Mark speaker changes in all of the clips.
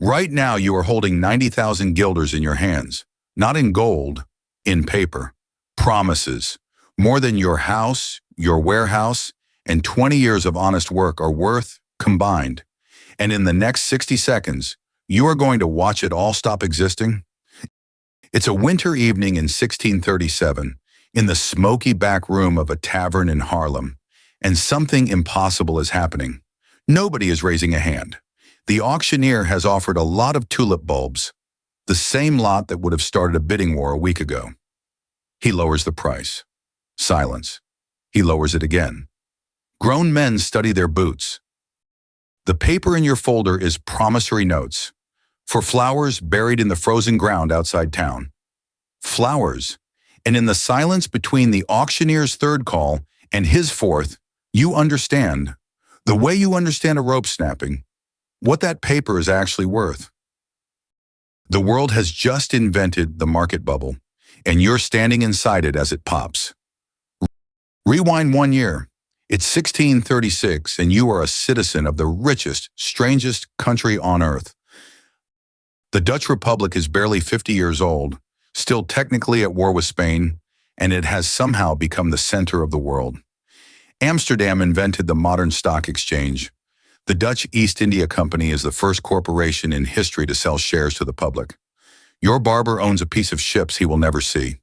Speaker 1: Right now, you are holding 90,000 guilders in your hands, not in gold, in paper. Promises. More than your house, your warehouse, and 20 years of honest work are worth combined. And in the next 60 seconds, you are going to watch it all stop existing. It's a winter evening in 1637, in the smoky back room of a tavern in Harlem, and something impossible is happening. Nobody is raising a hand. The auctioneer has offered a lot of tulip bulbs, the same lot that would have started a bidding war a week ago. He lowers the price. Silence. He lowers it again. Grown men study their boots. The paper in your folder is promissory notes for flowers buried in the frozen ground outside town. Flowers. And in the silence between the auctioneer's third call and his fourth, you understand, the way you understand a rope snapping, what that paper is actually worth. The world has just invented the market bubble, and you're standing inside it as it pops. Rewind 1 year. It's 1636, and you are a citizen of the richest, strangest country on earth. The Dutch Republic is barely 50 years old, still technically at war with Spain, and it has somehow become the center of the world. Amsterdam invented the modern stock exchange. The Dutch East India Company is the first corporation in history to sell shares to the public. Your barber owns a piece of ships he will never see.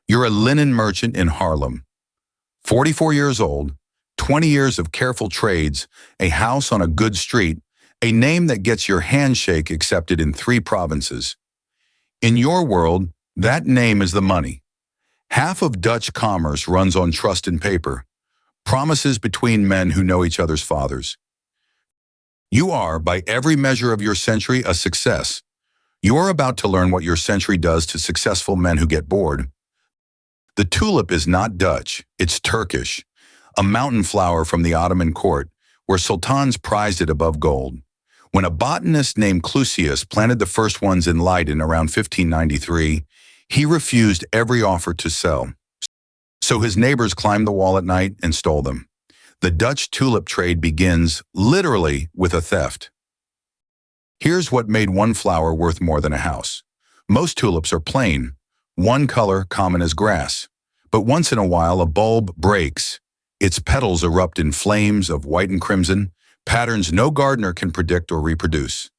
Speaker 1: You're a linen merchant in Harlem. 44 years old, 20 years of careful trades, a house on a good street, a name that gets your handshake accepted in 3 provinces. In your world, that name is the money. Half of Dutch commerce runs on trust and paper, promises between men who know each other's fathers. You are, by every measure of your century, a success. You are about to learn what your century does to successful men who get bored. The tulip is not Dutch, it's Turkish, a mountain flower from the Ottoman court, where sultans prized it above gold. When a botanist named Clusius planted the first ones in Leiden around 1593, he refused every offer to sell. So his neighbors climbed the wall at night and stole them. The Dutch tulip trade begins, literally, with a theft. Here's what made one flower worth more than a house. Most tulips are plain, one color common as grass. But once in a while, a bulb breaks. Its petals erupt in flames of white and crimson, patterns no gardener can predict or reproduce.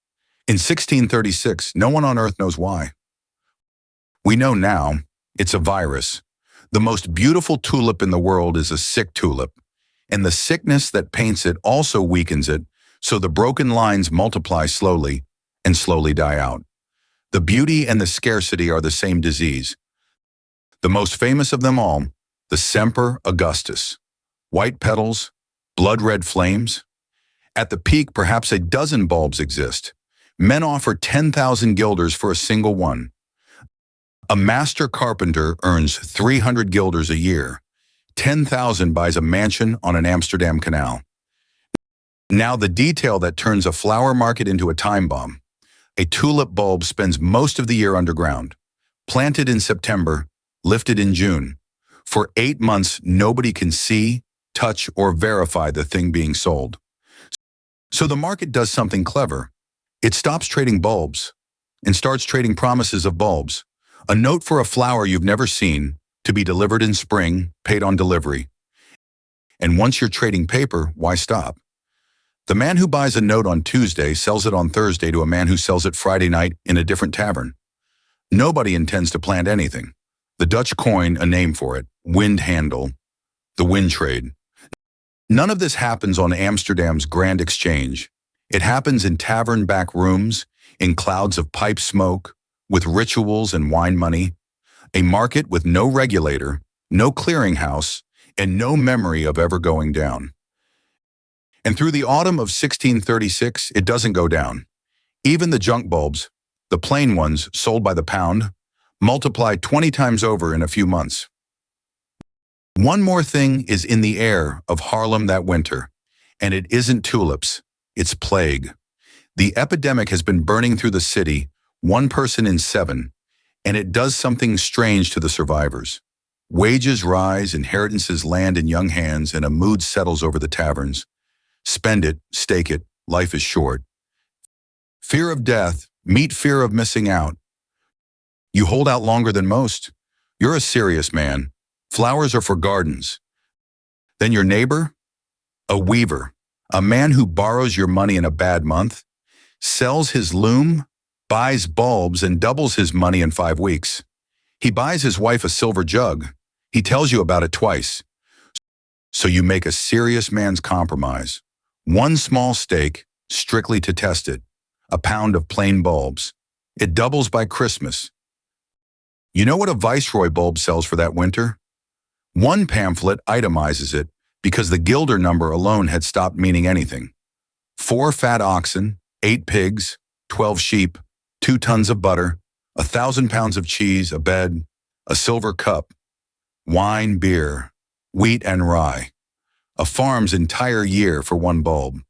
Speaker 1: In 1636, no one on earth knows why. We know now, it's a virus. The most beautiful tulip in the world is a sick tulip, and the sickness that paints it also weakens it, so the broken lines multiply slowly and slowly die out. The beauty and the scarcity are the same disease. The most famous of them all, the Semper Augustus. White petals, blood-red flames. At the peak, perhaps a dozen bulbs exist. Men offer 10,000 guilders for a single one. A master carpenter earns 300 guilders a year. 10,000 buys a mansion on an Amsterdam canal. Now the detail that turns a flower market into a time bomb. A tulip bulb spends most of the year underground. Planted in September, lifted in June. For 8 months, nobody can see, touch, or verify the thing being sold. So the market does something clever. It stops trading bulbs and starts trading promises of bulbs. A note for a flower you've never seen, to be delivered in spring, paid on delivery. And once you're trading paper, why stop? The man who buys a note on Tuesday sells it on Thursday to a man who sells it Friday night in a different tavern. Nobody intends to plant anything. The Dutch coin a name for it, wind handle, the wind trade. None of this happens on Amsterdam's Grand Exchange. It happens in tavern back rooms, in clouds of pipe smoke, with rituals and wine money. A market with no regulator, no clearinghouse, and no memory of ever going down. And through the autumn of 1636, it doesn't go down. Even the junk bulbs, the plain ones sold by the pound, multiplied 20 times over in a few months. One more thing is in the air of Harlem that winter, and it isn't tulips, it's plague. The epidemic has been burning through the city, 1 person in 7, and it does something strange to the survivors. Wages rise, inheritances land in young hands, and a mood settles over the taverns. Spend it, stake it, life is short. Fear of death, meet fear of missing out. You hold out longer than most. You're a serious man. Flowers are for gardens. Then your neighbor? A weaver. A man who borrows your money in a bad month, sells his loom, buys bulbs, and doubles his money in 5 weeks. He buys his wife a silver jug. He tells you about it twice. So you make a serious man's compromise. One small stake, strictly to test it. A pound of plain bulbs. It doubles by Christmas. You know what a Viceroy bulb sells for that winter? One pamphlet itemizes it because the gilder number alone had stopped meaning anything. 4 fat oxen, 8 pigs, 12 sheep, 2 tons of butter, 1,000 pounds of cheese, a bed, a silver cup, wine, beer, wheat and rye. A farm's entire year for one bulb.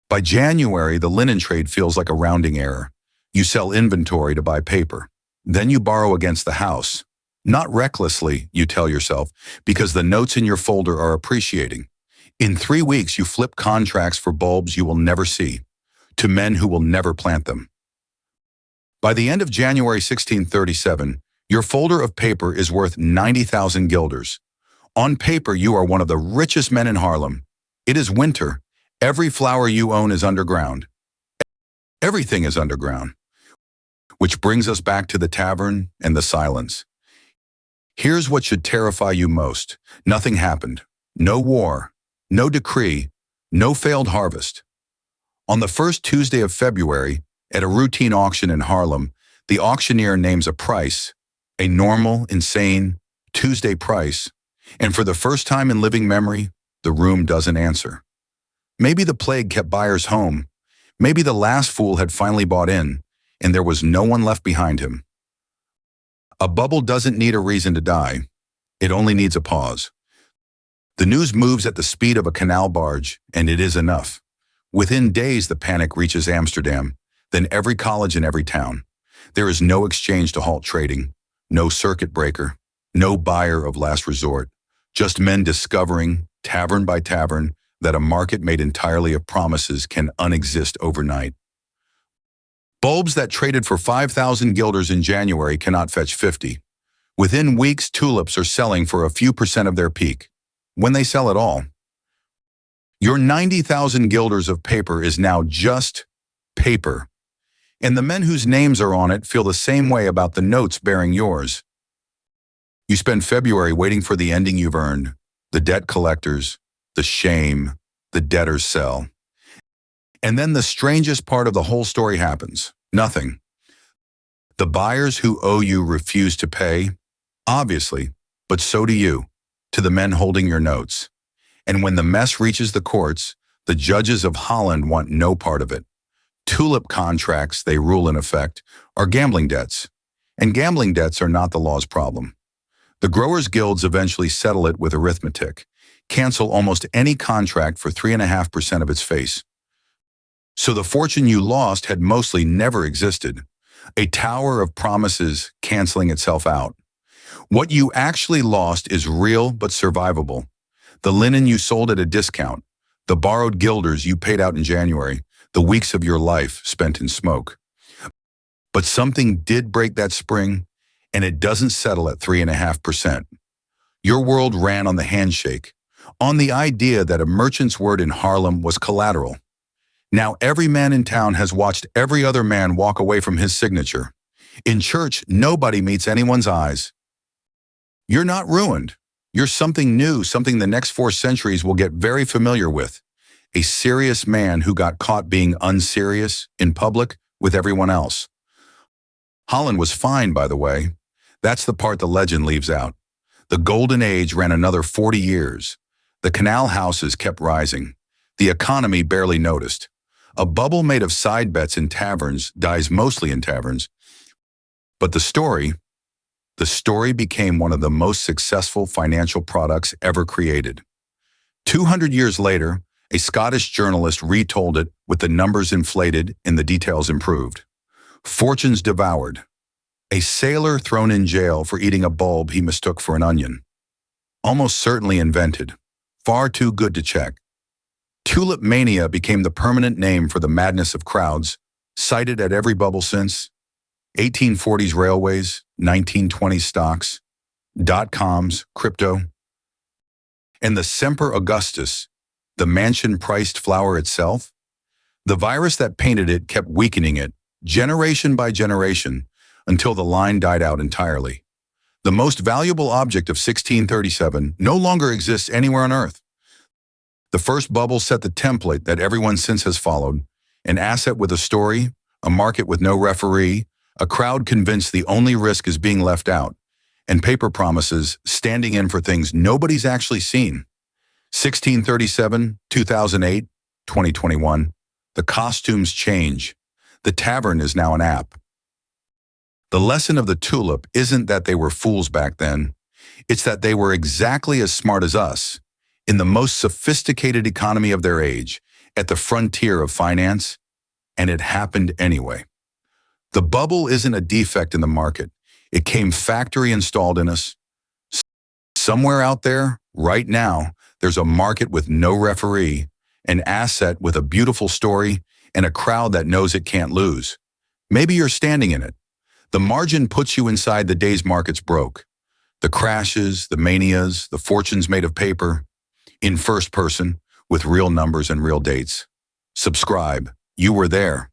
Speaker 1: By January, the linen trade feels like a rounding error. You sell inventory to buy paper. Then you borrow against the house. Not recklessly, you tell yourself, because the notes in your folder are appreciating. In 3 weeks, you flip contracts for bulbs you will never see, to men who will never plant them. By the end of January 1637, your folder of paper is worth 90,000 guilders. On paper, you are one of the richest men in Haarlem. It is winter. Every flower you own is underground. Everything is underground. Which brings us back to the tavern and the silence. Here's what should terrify you most. Nothing happened. No war. No decree. No failed harvest. On the first Tuesday of February, at a routine auction in Haarlem, the auctioneer names a price, a normal, insane, Tuesday price, and for the first time in living memory, the room doesn't answer. Maybe the plague kept buyers home. Maybe the last fool had finally bought in, and there was no one left behind him. A bubble doesn't need a reason to die. It only needs a pause. The news moves at the speed of a canal barge, and it is enough. Within days, the panic reaches Amsterdam, then every college in every town. There is no exchange to halt trading, no circuit breaker, no buyer of last resort, just men discovering, tavern by tavern, that a market made entirely of promises can unexist overnight. Bulbs that traded for 5,000 guilders in January cannot fetch 50. Within weeks, tulips are selling for a few % of their peak, when they sell at all. Your 90,000 guilders of paper is now just paper, and the men whose names are on it feel the same way about the notes bearing yours. You spend February waiting for the ending you've earned, the debt collectors, the shame, the debtor's cell. And then the strangest part of the whole story happens. Nothing. The buyers who owe you refuse to pay, obviously, but so do you, to the men holding your notes. And when the mess reaches the courts, the judges of Holland want no part of it. Tulip contracts, they rule in effect, are gambling debts. And gambling debts are not the law's problem. The growers' guilds eventually settle it with arithmetic, cancel almost any contract for 3.5% of its face. So the fortune you lost had mostly never existed, a tower of promises canceling itself out. What you actually lost is real but survivable. The linen you sold at a discount, the borrowed guilders you paid out in January, the weeks of your life spent in smoke. But something did break that spring, and it doesn't settle at 3.5%. Your world ran on the handshake, on the idea that a merchant's word in Haarlem was collateral. Now every man in town has watched every other man walk away from his signature. In church, nobody meets anyone's eyes. You're not ruined. You're something new, something the next 4 centuries will get very familiar with. A serious man who got caught being unserious in public with everyone else. Holland was fine, by the way. That's the part the legend leaves out. The golden age ran another 40 years. The canal houses kept rising. The economy barely noticed. A bubble made of side bets in taverns dies mostly in taverns. But the story became one of the most successful financial products ever created. 200 years later, a Scottish journalist retold it with the numbers inflated and the details improved. Fortunes devoured. A sailor thrown in jail for eating a bulb he mistook for an onion. Almost certainly invented. Far too good to check. Tulip Mania became the permanent name for the madness of crowds, cited at every bubble since 1840s railways, 1920s stocks, dot-coms, crypto, and the Semper Augustus, the mansion-priced flower itself. The virus that painted it kept weakening it, generation by generation, until the line died out entirely. The most valuable object of 1637 no longer exists anywhere on Earth. The first bubble set the template that everyone since has followed: an asset with a story, a market with no referee, a crowd convinced the only risk is being left out, and paper promises standing in for things nobody's actually seen. 1637, 2008, 2021. The costumes change. The tavern is now an app. The lesson of the tulip isn't that they were fools back then. It's that they were exactly as smart as us, in the most sophisticated economy of their age, at the frontier of finance, and it happened anyway. The bubble isn't a defect in the market. It came factory installed in us. Somewhere out there, right now, there's a market with no referee, an asset with a beautiful story, and a crowd that knows it can't lose. Maybe you're standing in it. The margin puts you inside the days markets broke. The crashes, the manias, the fortunes made of paper, in first person, with real numbers and real dates. Subscribe. You were there.